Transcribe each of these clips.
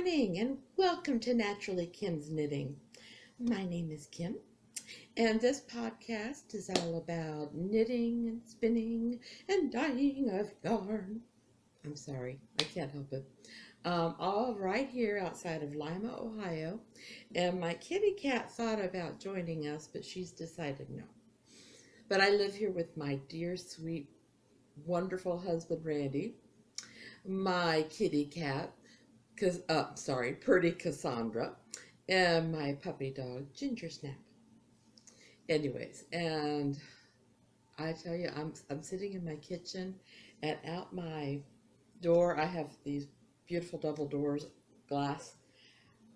morning and welcome to Naturally Kim's Knitting. My name is Kim and this podcast is all about knitting and spinning and dyeing of yarn. I'm sorry, I can't help it. All right here outside of Lima, Ohio, and my kitty cat thought about joining us, but she's decided no. But I live here with my dear, sweet, wonderful husband, Randy, my kitty cat, pretty Cassandra, and my puppy dog, Ginger Snap. Anyways, and I tell you, I'm sitting in my kitchen, and out my door, I have these beautiful double doors, glass.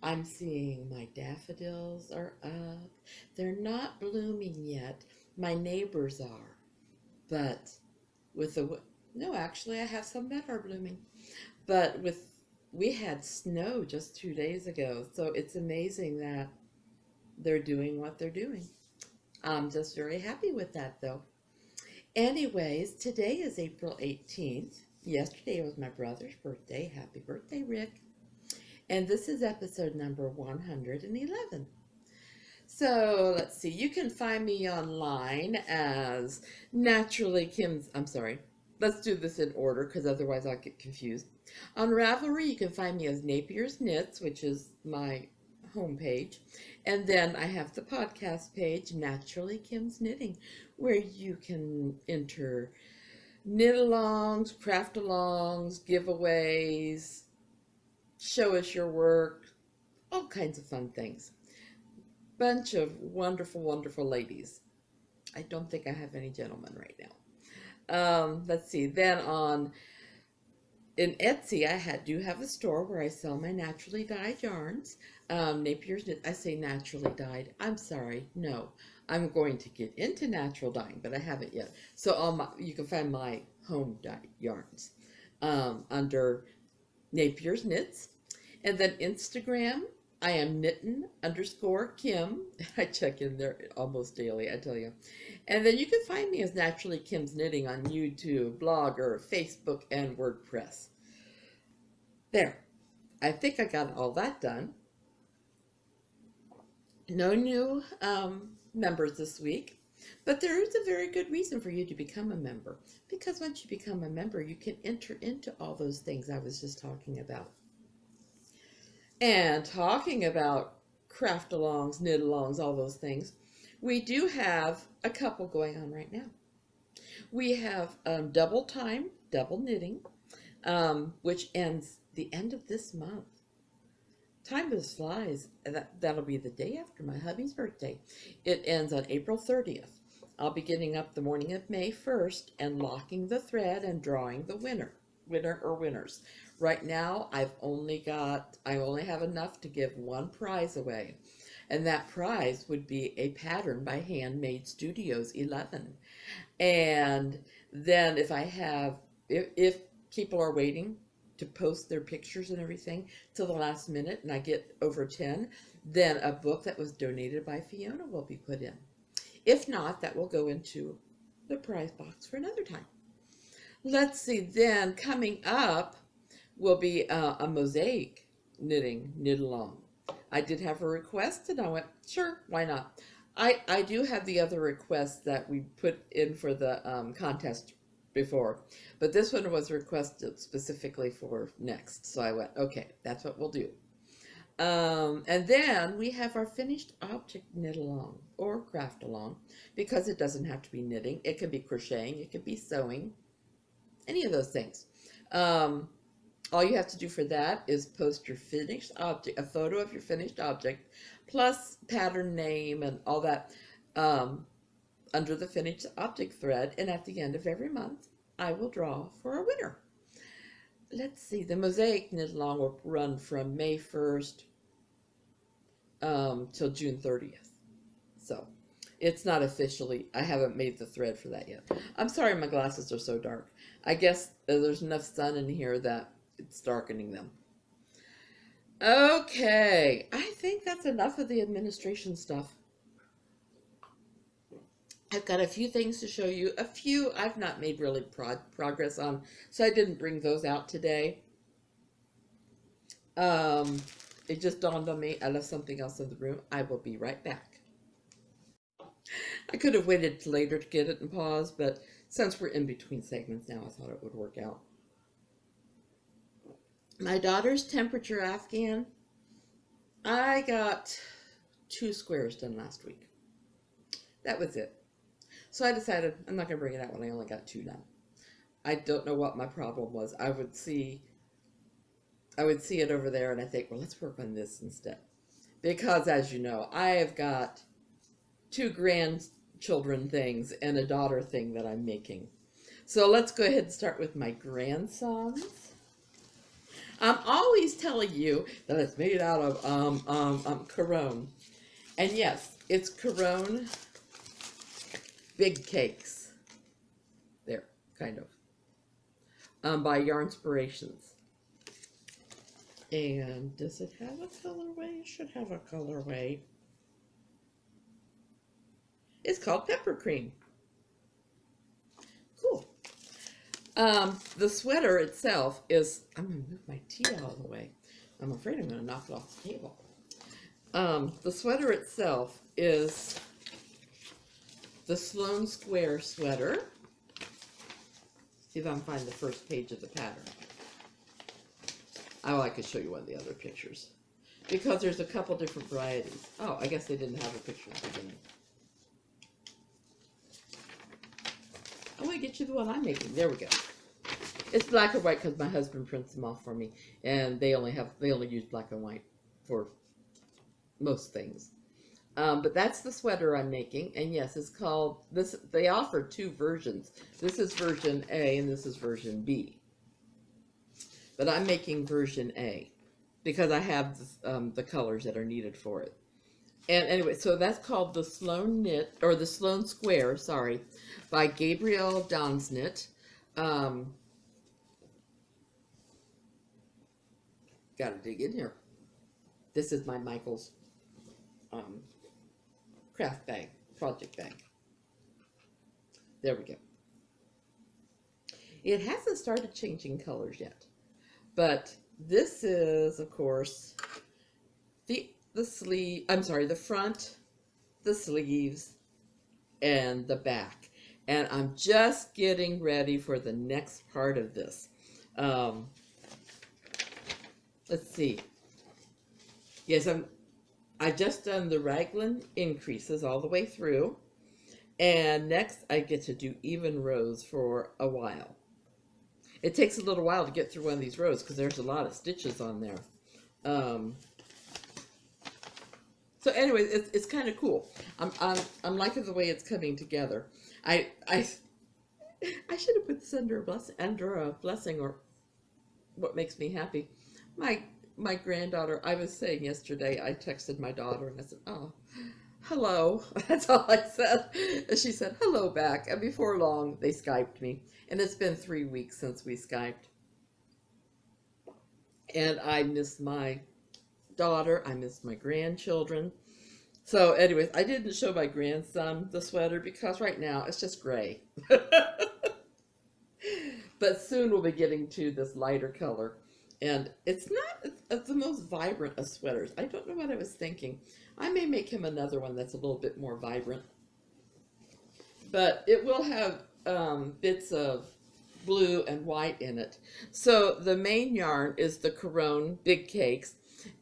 I'm seeing my daffodils are up. They're not blooming yet. My neighbors are, but no, actually, I have some that are blooming. But we had snow just 2 days ago, so it's amazing that they're doing what they're doing. I'm just very happy with that, though. Anyways, today is April 18th. Yesterday was my brother's birthday. Happy birthday, Rick. And this is episode number 111. So let's see. You can find me online as Naturally Kim's. I'm sorry. Let's do this in order because otherwise I'll get confused. On Ravelry, you can find me as NapiersKnits, which is my homepage. And then I have the podcast page, Naturally Kim's Knitting, where you can enter knit-alongs, craft-alongs, giveaways, show us your work, all kinds of fun things. Bunch of wonderful, wonderful ladies. I don't think I have any gentlemen right now. Let's see. Then in Etsy, do have a store where I sell my naturally dyed yarns. Napier's Knit. I say naturally dyed. I'm sorry. No, I'm going to get into natural dyeing, but I haven't yet. So you can find my home dyed yarns under Napier's Knits, and then Instagram. I am knittin_Kim. I check in there almost daily, I tell you. And then you can find me as Naturally Kim's Knitting on YouTube, Blogger, Facebook, and WordPress. There. I think I got all that done. No new members this week, but there is a very good reason for you to become a member. Because once you become a member, you can enter into all those things I was just talking about. And talking about craft-alongs, knit-alongs, all those things, we do have a couple going on right now. We have double time, double knitting, which ends the end of this month. Time just flies. That'll be the day after my hubby's birthday. It ends on April 30th. I'll be getting up the morning of May 1st and locking the thread and drawing the winner or winners. Right now, I only have enough to give one prize away. And that prize would be a pattern by Handmade Studios 11. And then if people are waiting to post their pictures and everything till the last minute and I get over 10, then a book that was donated by Fiona will be put in. If not, that will go into the prize box for another time. Let's see, then coming up will be a Mosaic knit-along. I did have a request and I went, sure, why not? I do have the other requests that we put in for the contest before, but this one was requested specifically for next. So I went, okay, that's what we'll do. And then we have our finished object knit-along or craft-along, because it doesn't have to be knitting. It could be crocheting, it could be sewing, any of those things. All you have to do for that is post your finished object, a photo of your finished object, plus pattern name and all that under the finished object thread. And at the end of every month, I will draw for a winner. Let's see, the Mosaic knit-along will run from May 1st till June 30th. So it's not officially, I haven't made the thread for that yet. I'm sorry my glasses are so dark. I guess there's enough sun in here that it's darkening them. Okay, I think that's enough of the administration stuff. I've got a few things to show you. A few I've not made really progress on, so I didn't bring those out today. It just dawned on me, I left something else in the room. I will be right back. I could have waited till later to get it and pause, but since we're in between segments now, I thought it would work out. My daughter's temperature afghan, I got 2 squares done last week. That was it. So I decided I'm not going to bring it out when I only got 2 done. I don't know what my problem was. I would see it over there and I think, well, let's work on this instead. Because as you know, I have got 2 grandchildren things and a daughter thing that I'm making. So let's go ahead and start with my grandsons. I'm always telling you that it's made out of Caron. And yes, it's Caron big cakes. There, kind of. By Yarnspirations. And does it have a colorway? It should have a colorway. It's called Pepper Cream. Cool. The sweater itself is, I'm going to move my tea out of the way. I'm afraid I'm going to knock it off the table. The sweater itself is the Sloane Square sweater. See if I can find the first page of the pattern. Oh, I could show you one of the other pictures. Because there's a couple different varieties. Oh, I guess they didn't have a picture at the beginning. I want to get you the one I'm making. There we go. It's black or white because my husband prints them off for me, and they only use black and white for most things. But that's the sweater I'm making, and yes, it's called this. They offer 2 versions. This is version A, and this is version B. But I'm making version A because I have the colors that are needed for it. And anyway, so that's called the Sloane Knit, or the Sloane Square, sorry, by Gabrielle Danskknit. Gotta dig in here. This is my Michael's craft bag, project bag. There we go. It hasn't started changing colors yet, but this is, of course, the sleeve. I'm sorry, the front, the sleeves, and the back. And I'm just getting ready for the next part of this. Let's see. Yes, I just done the raglan increases all the way through, and next I get to do even rows for a while. It takes a little while to get through one of these rows because there's a lot of stitches on there. So anyway, it's kind of cool. I'm liking the way it's coming together. I should have put this under a blessing, or what makes me happy. My granddaughter, I was saying yesterday, I texted my daughter and I said, oh, hello. That's all I said. And she said, hello back. And before long, they Skyped me. And it's been 3 weeks since we Skyped. And I miss my daughter. I miss my grandchildren. So anyways, I didn't show my grandson the sweater because right now it's just gray. But soon we'll be getting to this lighter color. And it's not the most vibrant of sweaters. I don't know what I was thinking. I may make him another one that's a little bit more vibrant. But it will have bits of blue and white in it. So the main yarn is the Caron Big Cakes.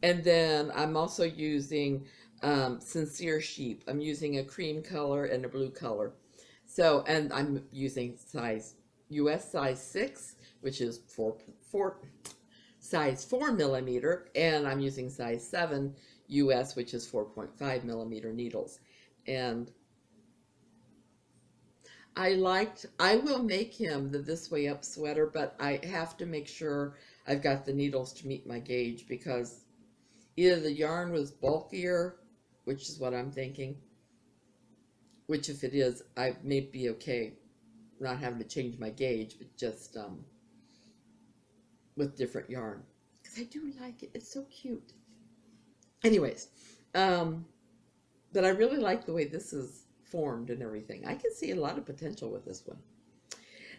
And then I'm also using Sincere Sheep. I'm using a cream color and a blue color. So, and I'm using US size 6, which is size 4 millimeter, and I'm using size 7 US, which is 4.5 millimeter needles. And I will make him the This Way Up sweater, but I have to make sure I've got the needles to meet my gauge, because either the yarn was bulkier, which is what I'm thinking, which if it is, I may be okay not having to change my gauge, but just with different yarn, because I do like it. It's so cute. Anyways, but I really like the way this is formed and everything. I can see a lot of potential with this one.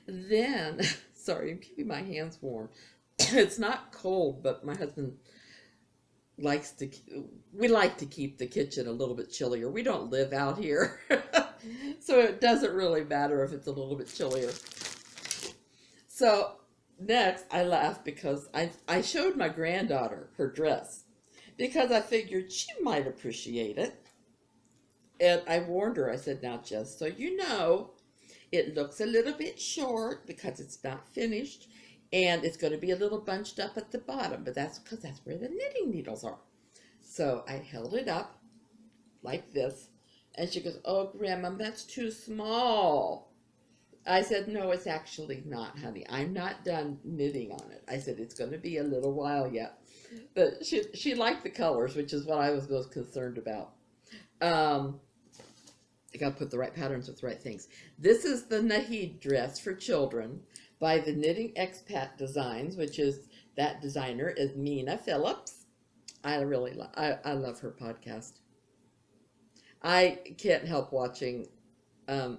Then, sorry, I'm keeping my hands warm. It's not cold, but my husband likes to, we like to keep the kitchen a little bit chillier. We don't live out here, so it doesn't really matter if it's a little bit chillier. So next, I laughed because I showed my granddaughter her dress because I figured she might appreciate it. And I warned her, I said, now just so you know, it looks a little bit short because it's not finished, and it's going to be a little bunched up at the bottom, but that's because that's where the knitting needles are. So I held it up like this, and she goes, oh, Grandma, that's too small. I said, no, it's actually not, honey. I'm not done knitting on it. I said, it's going to be a little while yet. But she liked the colors, which is what I was most concerned about. I got to put the right patterns with the right things. This is the Nahid dress for children by the Knitting Expat Designs, which is, that designer is Mina Phillips. I love her podcast. I can't help watching the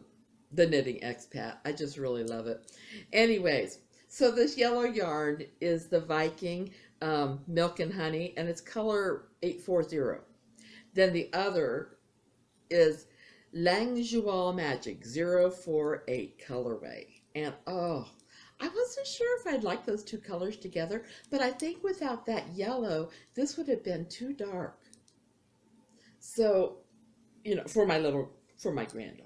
Knitting Expat. I just really love it. Anyways, so this yellow yarn is the Viking Milk and Honey, and it's color 840. Then the other is Jawoll Magic 048 colorway. And oh, I wasn't sure if I'd like those two colors together, but I think without that yellow, this would have been too dark. So, you know, for my granddaughter,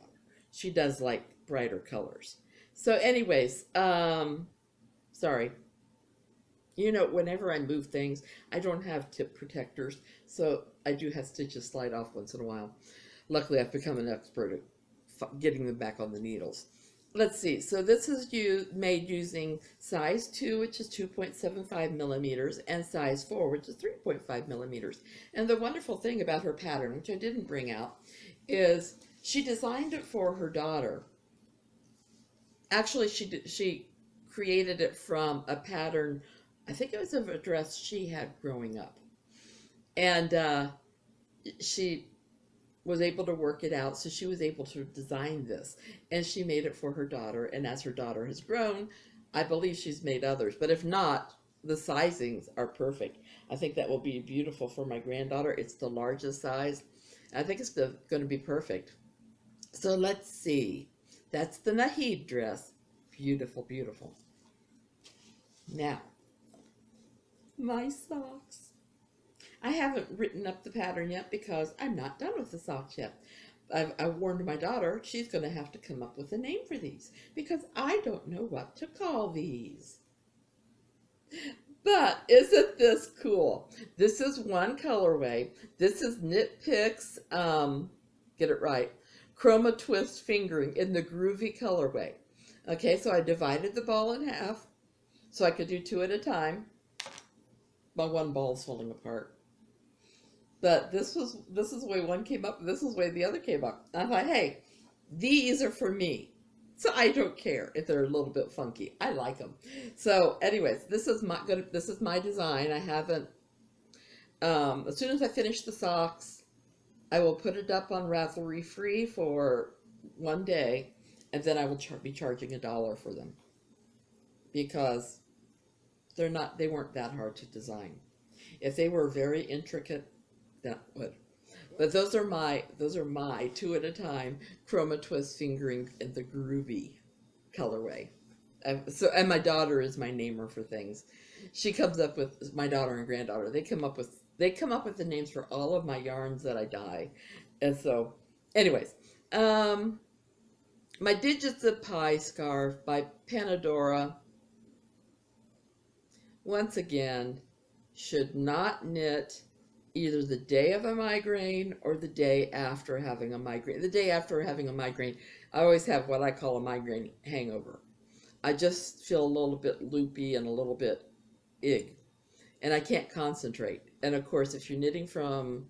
she does like brighter colors. So anyways, sorry. You know, whenever I move things, I don't have tip protectors, so I do have stitches slide off once in a while. Luckily, I've become an expert at getting them back on the needles. Let's see. So this is made using size 2, which is 2.75 millimeters, and size 4, which is 3.5 millimeters. And the wonderful thing about her pattern, which I didn't bring out, is she designed it for her daughter. Actually, she created it from a pattern, I think it was of a dress she had growing up. And she was able to work it out, so she was able to design this, and she made it for her daughter. And as her daughter has grown, I believe she's made others, but if not, the sizings are perfect. I think that will be beautiful for my granddaughter. It's the largest size. I think it's going to be perfect. So let's see. That's the Nahid dress. Beautiful, beautiful. Now, my socks. I haven't written up the pattern yet because I'm not done with the socks yet. I warned my daughter she's going to have to come up with a name for these because I don't know what to call these. But isn't this cool? This is one colorway. This is KnitPicks, get it right, Chroma Twist Fingering in the Groovy colorway. Okay, so I divided the ball in half so I could do 2 at a time. My one ball is falling apart. But this is the way one came up, and this is the way the other came up. I thought, hey, these are for me. So I don't care if they're a little bit funky. I like them. So anyways, this is my design. I haven't, as soon as I finish the socks, I will put it up on Ravelry free for 1 day, and then I will be charging $1 for them because they weren't that hard to design. If they were very intricate, that would. But those are my 2 at a time Chroma Twist Fingering in the Groovy colorway. And my daughter is my namer for things. She comes up with, my daughter and granddaughter, they come up with the names for all of my yarns that I dye. And so, anyways, my Digits of Pi scarf by Panadora. Once again, should not knit either the day of a migraine or the day after having a migraine. The day after having a migraine, I always have what I call a migraine hangover. I just feel a little bit loopy and a little bit and I can't concentrate. And of course, if you're knitting from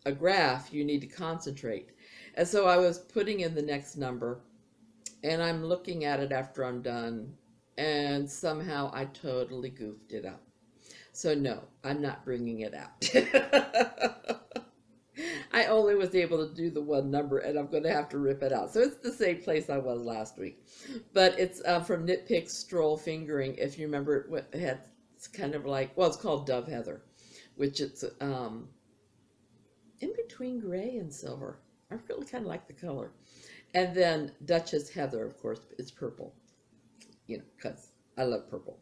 a graph, you need to concentrate. And so I was putting in the next number, and I'm looking at it after I'm done, and somehow I totally goofed it up. So no, I'm not bringing it out. I only was able to do the one number, and I'm going to have to rip it out. So it's the same place I was last week. But it's from KnitPicks Stroll Fingering. If you remember, it's kind of like, well, it's called Dove Heather, which it's in between gray and silver. I really kind of like the color. And then Duchess Heather, of course, is purple, you know, because I love purple.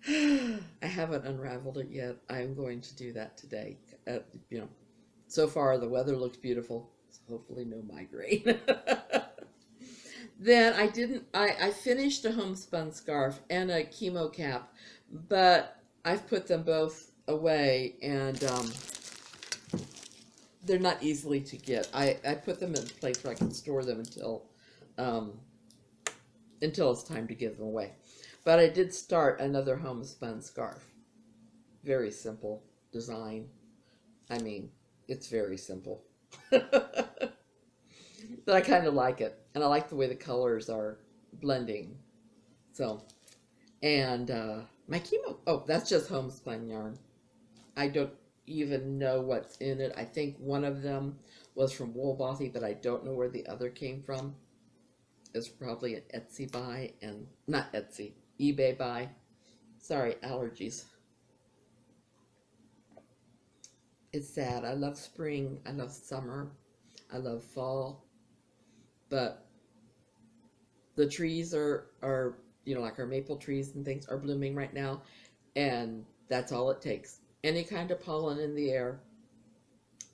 I haven't unraveled it yet. I'm going to do that today. You know, so far the weather looks beautiful, so hopefully no migraine. Then I finished a homespun scarf and a chemo cap, but I've put them both away, and they're not easily to get. I put them in a place where I can store them until it's time to give them away. But I did start another homespun scarf. Very simple design. I mean, it's very simple. But I kind of like it. And I like the way the colors are blending. So, and my chemo, oh, that's just homespun yarn. I don't even know what's in it. I think one of them was from Woolbothy, but I don't know where the other came from. It's probably an Etsy buy, and not Etsy, eBay buy. Sorry, allergies. It's sad. I love spring. I love summer. I love fall. But the trees are you know, like our maple trees and things are blooming right now, and that's all it takes. Any kind of pollen in the air,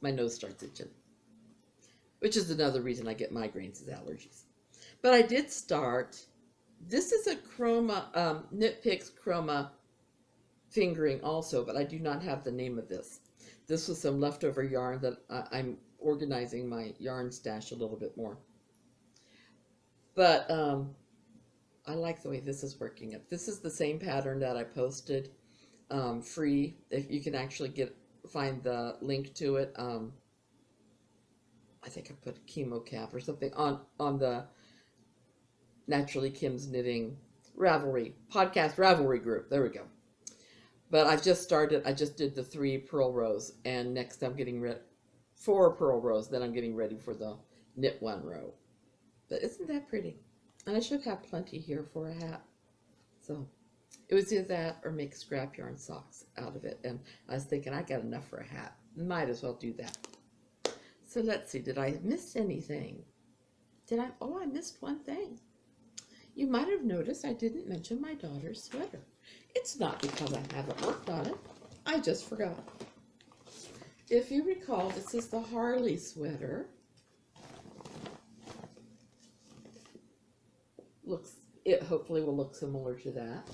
my nose starts itching, which is another reason I get migraines, is allergies. But I did start, this is a chroma, KnitPicks chroma fingering also, but I do not have the name of this. This was some leftover yarn that I'm organizing my yarn stash a little bit more. But I like the way this is working. This is the same pattern that I posted free. If you can actually find the link to it. I think I put a chemo cap or something on the Naturally Kim's Knitting Ravelry podcast Ravelry group. There we go. But I've just started. I just did the 3 purl rows, and next I'm getting 4 purl rows. Then I'm getting ready for the knit 1 row. But isn't that pretty? And I should have plenty here for a hat. So it was either that or make scrap yarn socks out of it. And I was thinking I got enough for a hat. Might as well do that. So let's see. Did I miss anything? Oh, I missed one thing. You might have noticed I didn't mention my daughter's sweater. It's not because I haven't worked on it. I just forgot. If you recall, this is the Harley sweater. It hopefully will look similar to that.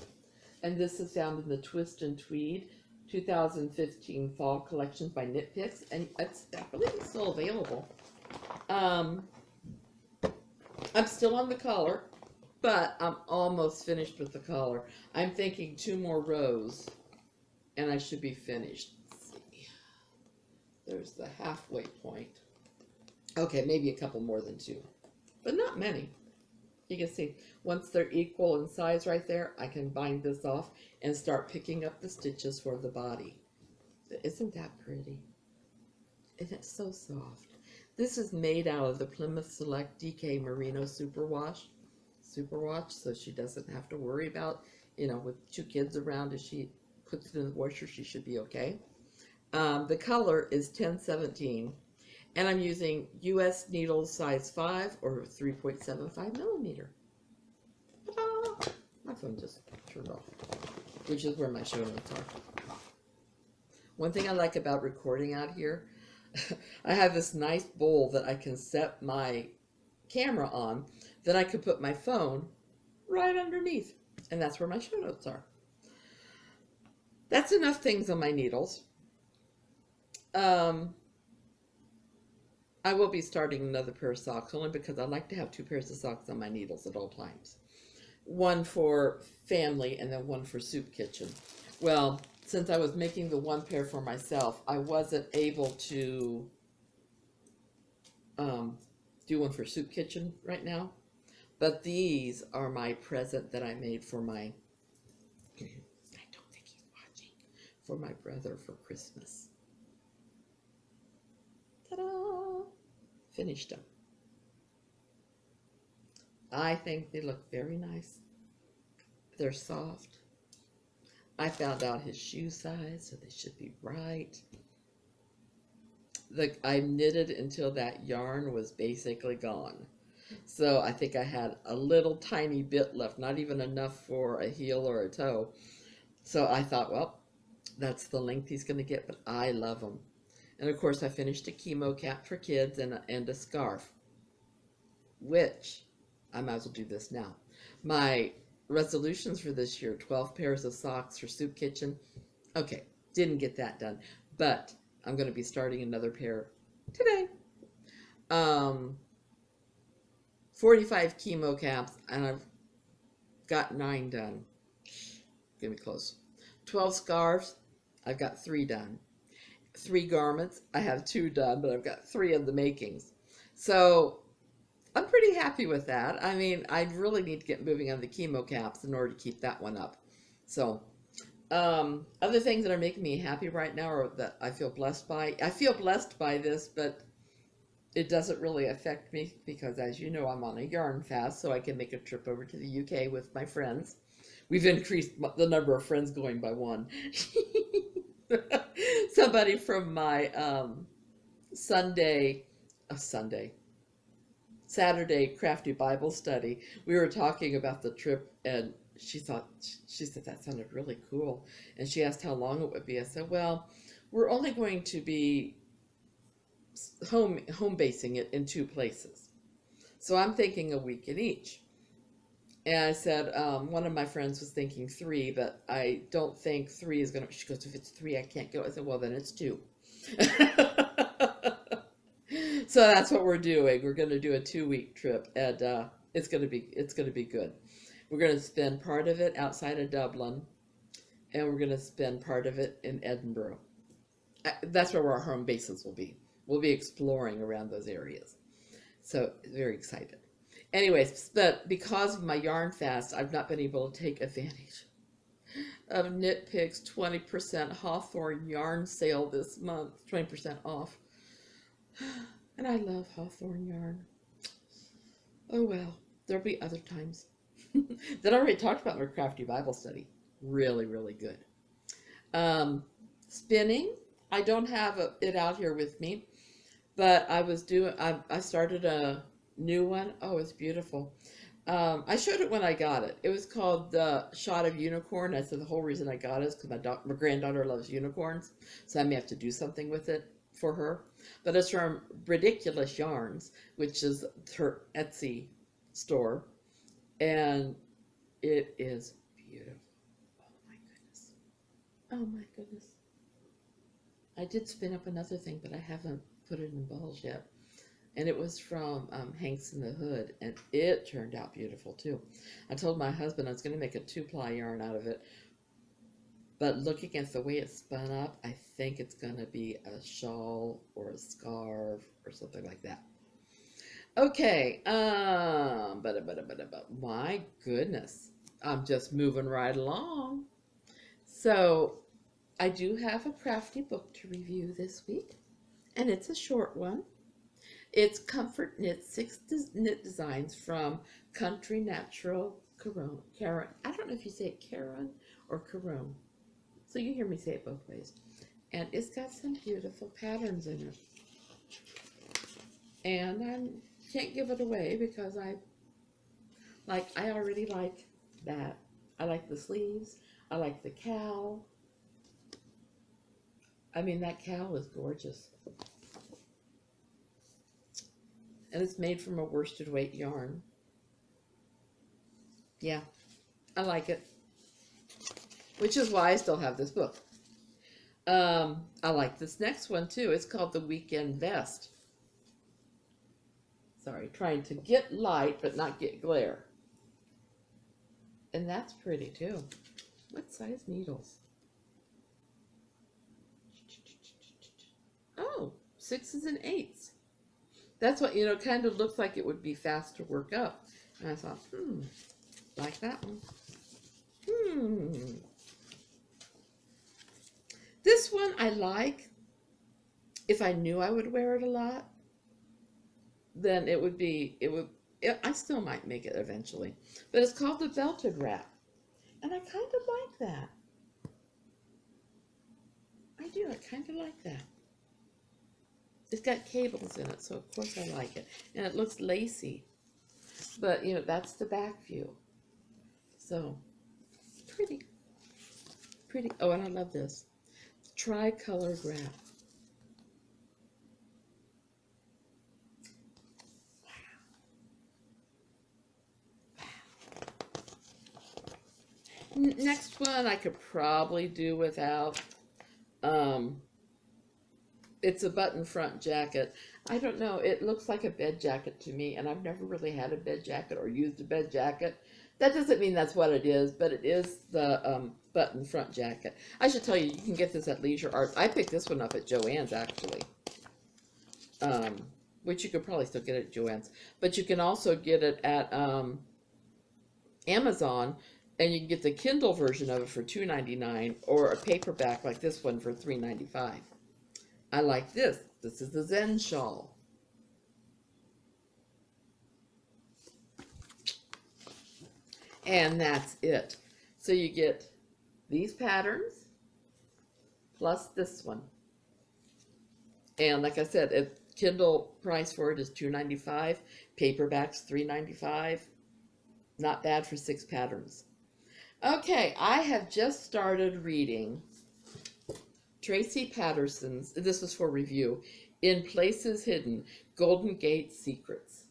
And this is found in the Twist and Tweed 2015 Fall Collections by KnitPicks, and I believe it's still available. I'm still on the collar, but I'm almost finished with the collar. I'm thinking 2 more rows, and I should be finished. Let's see. There's the halfway point. Okay, maybe a couple more than 2, but not many. You can see, once they're equal in size right there, I can bind this off and start picking up the stitches for the body. Isn't that pretty? And it's so soft. This is made out of the Plymouth Select DK Merino Superwash, so she doesn't have to worry about, you know, with 2 kids around, if she puts it in the washer, she should be okay. The color is 1017. And I'm using US needles size 5 or 3.75 millimeter. Ta-da! My phone just turned off, which is where my show notes are. One thing I like about recording out here, I have this nice bowl that I can set my camera on, then I could put my phone right underneath, and that's where my show notes are. That's enough things on my needles. I will be starting another pair of socks, only because I like to have 2 pairs of socks on my needles at all times. One for family and then one for soup kitchen. Well, since I was making the 1 pair for myself, I wasn't able to do one for soup kitchen right now. But these are my present that I made for my, I don't think he's watching, for my brother for Christmas. Ta-da! Finished them. I think they look very nice. They're soft. I found out his shoe size, so they should be right. I knitted until that yarn was basically gone. So I think I had a little tiny bit left, not even enough for a heel or a toe. So I thought, well, that's the length he's going to get, but I love them. And of course, I finished a chemo cap for kids and a scarf, which I might as well do this now. My resolutions for this year, 12 pairs of socks for Soup Kitchen. Okay, didn't get that done, but I'm going to be starting another pair today. 45 chemo caps, and I've got 9 done. Get me close. 12 scarves, I've got 3 done. 3 garments, I have 2 done, but I've got 3 of the makings. So I'm pretty happy with that. I mean, I really need to get moving on the chemo caps in order to keep that one up. So other things that are making me happy right now or that I feel blessed by. I feel blessed by this, but it doesn't really affect me because, as you know, I'm on a yarn fast, so I can make a trip over to the UK with my friends. We've increased the number of friends going by 1. Somebody from my Saturday crafty Bible study, we were talking about the trip, and she said that sounded really cool, and she asked how long it would be. I said, well, we're only going to be home basing it in 2 places, so I'm thinking a week in each. And I said, one of my friends was thinking 3, but I don't think 3 is gonna. She goes, if it's 3, I can't go. I said, well, then it's 2. So that's what we're doing. We're going to do a 2-week trip, and it's going to be good. We're going to spend part of it outside of Dublin, and we're going to spend part of it in Edinburgh. That's where our home bases will be. We'll be exploring around those areas. So very excited. Anyways, but because of my yarn fast, I've not been able to take advantage of KnitPicks 20% Hawthorn yarn sale this month, 20% off. And I love Hawthorn yarn. Oh well, there'll be other times. That I already talked about in our crafty Bible study. Really, really good. Spinning, I don't have it out here with me, but I started a new one. Oh, it's beautiful. I showed it when I got it. It was called the Shot of Unicorn. I said the whole reason I got it is because my granddaughter loves unicorns, so I may have to do something with it for her. But it's from Ridiculous Yarns, which is her Etsy store, and it is beautiful. Oh my goodness. Oh my goodness. I did spin up another thing, but I haven't put it in balls yet. And it was from Hanks in the Hood, and it turned out beautiful too. I told my husband I was going to make a 2-ply yarn out of it, but looking at the way it's spun up, I think it's going to be a shawl or a scarf or something like that. Okay, but my goodness, I'm just moving right along. So I do have a crafty book to review this week, and it's a short one. It's Comfort Knit 6 knit designs from Country Natural Caron. I don't know if you say it Caron or Caron. So you hear me say it both ways. And it's got some beautiful patterns in it. And I can't give it away because I already like that. I like the sleeves. I like the KAL. I mean, that KAL is gorgeous. And it's made from a worsted weight yarn. Yeah, I like it. Which is why I still have this book. I like this next one too. It's called The Weekend Vest. Sorry, trying to get light but not get glare. And that's pretty too. What size needles? Oh, 6s and 8s. That's what, kind of looks like it would be fast to work up. And I thought, like that one. This one I like. If I knew I would wear it a lot, then I still might make it eventually. But it's called the Belted Wrap. And I kind of like that. I do. I kind of like that. It's got cables in it, so of course I like it. And it looks lacy. But, you know, that's the back view. So, pretty. Pretty. Oh, and I love this. Tri-color wrap. Next one I could probably do without. It's a button front jacket. I don't know, it looks like a bed jacket to me, and I've never really had a bed jacket or used a bed jacket. That doesn't mean that's what it is, but it is the button front jacket. I should tell you, you can get this at Leisure Arts. I picked this one up at Joann's, actually. Which you could probably still get at Joann's. But you can also get it at Amazon, and you can get the Kindle version of it for $2.99, or a paperback like this one for $3.95. I like this. This is the Zen shawl. And that's it. So you get these patterns plus this one. And like I said, Kindle price for it is $2.95. Paperback's $3.95. Not bad for 6 patterns. Okay, I have just started reading Tracy Patterson's, this was for review, In Places Hidden, Golden Gate Secrets.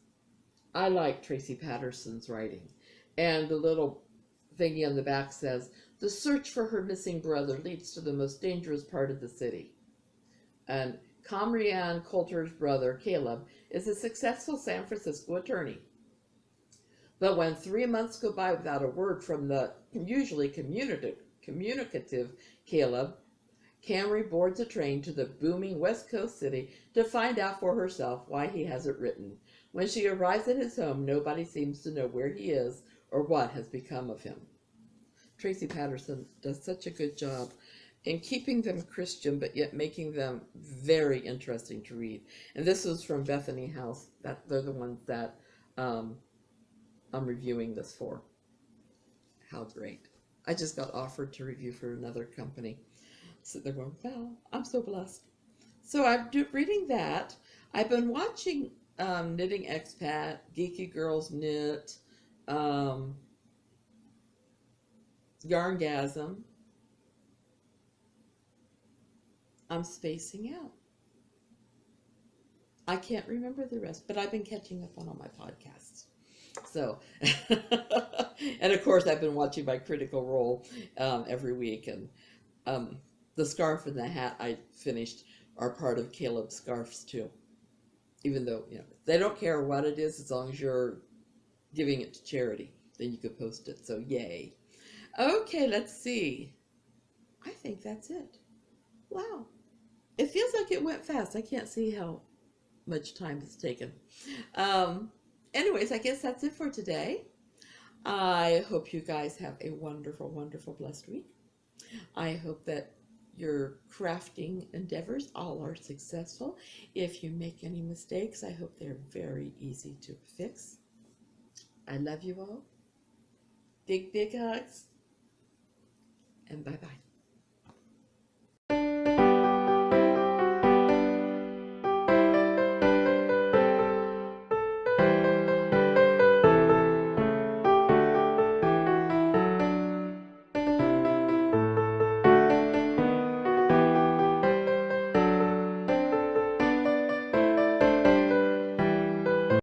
I like Tracy Patterson's writing. And the little thingy on the back says, the search for her missing brother leads to the most dangerous part of the city. And Comrianne Coulter's brother, Caleb, is a successful San Francisco attorney. But when 3 months go by without a word from the usually communicative Caleb, Camry boards a train to the booming West Coast city to find out for herself why he hasn't written. When she arrives at his home, nobody seems to know where he is or what has become of him. Tracy Patterson does such a good job in keeping them Christian, but yet making them very interesting to read. And this is from Bethany House. They're the ones that I'm reviewing this for. How great. I just got offered to review for another company. So they're going, well, I'm so blessed. So I'm reading that. I've been watching Knitting Expat, Geeky Girls Knit, Yarngasm. I'm spacing out. I can't remember the rest, but I've been catching up on all my podcasts. So, and of course I've been watching my Critical Role every week, and the scarf and the hat I finished are part of Caleb's scarves too. Even though, you know, they don't care what it is as long as you're giving it to charity, then you could post it. So yay. Okay, let's see. I think that's it. Wow. It feels like it went fast. I can't see how much time it's taken. Anyways, I guess that's it for today. I hope you guys have a wonderful, wonderful, blessed week. I hope that your crafting endeavors all are successful. If you make any mistakes, I hope they're very easy to fix. I love you all. Big, big hugs. And bye-bye.